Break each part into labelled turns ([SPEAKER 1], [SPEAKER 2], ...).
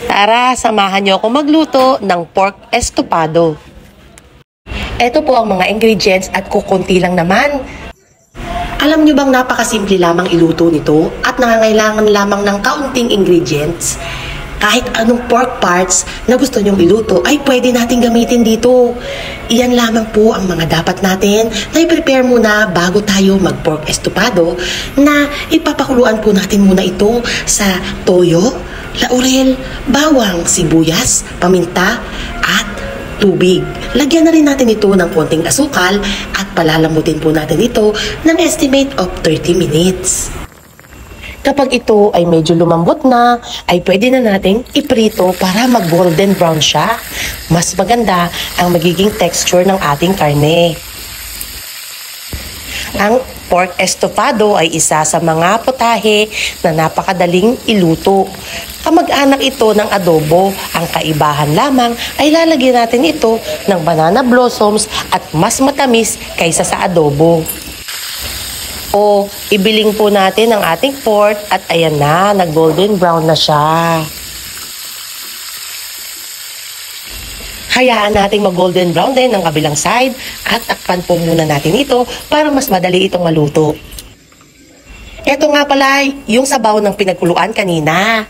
[SPEAKER 1] Tara, samahan niyo ako magluto ng pork estopado. Ito po ang mga ingredients at kukunti lang naman. Alam niyo bang napakasimple lamang iluto nito at nangangailangan lamang ng kaunting ingredients? Kahit anong pork parts na gusto nyong iluto ay pwede natin gamitin dito. Iyan lamang po ang mga dapat natin na i-prepare muna bago tayo mag-pork estopado, na ipapakuluan po natin muna ito sa toyo, laurel, bawang, sibuyas, paminta at tubig. Lagyan na rin natin ito ng konting asukal at palalambutin po natin ito ng estimate of 30 minutes. Kapag ito ay medyo lumambot na, ay pwede na nating iprito para mag-golden brown siya. Mas maganda ang magiging texture ng ating karne. Ang pork estopado ay isa sa mga putahe na napakadaling iluto. Kamag-anak ito ng adobo. Ang kaibahan lamang ay lalagyan natin ito ng banana blossoms at mas matamis kaysa sa adobo. O ibiling po natin ang ating pork at ayan na, nag-golden brown na siya. Hayaan nating mag-golden brown din ang kabilang side at takpan po muna natin ito para mas madali itong maluto. Ito nga pala yung sabaw ng pinagkuluan kanina.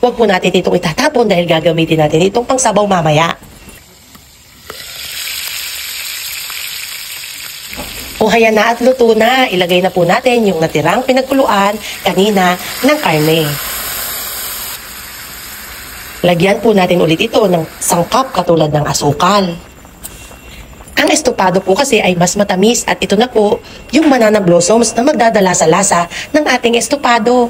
[SPEAKER 1] Huwag po natin itong itatapon dahil gagamitin natin itong pangsabaw mamaya. O haya na at luto na, ilagay na po natin yung natirang pinagkuluan kanina ng karne. Lagyan po natin ulit ito ng sangkap katulad ng asukal. Ang estopado po kasi ay mas matamis at ito na po yung banana blossoms na magdadala sa lasa ng ating estopado.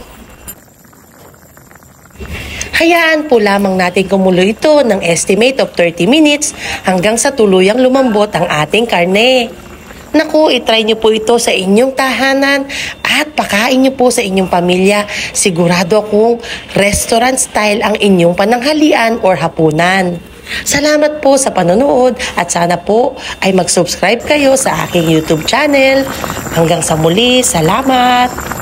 [SPEAKER 1] Hayaan po lamang natin kumulo ito ng estimate of 30 minutes hanggang sa tuluyang lumambot ang ating karne. Naku, itry nyo po ito sa inyong tahanan at pakain nyo po sa inyong pamilya. Sigurado akong restaurant style ang inyong pananghalian or hapunan. Salamat po sa panonood at sana po ay mag-subscribe kayo sa aking YouTube channel. Hanggang sa muli, salamat!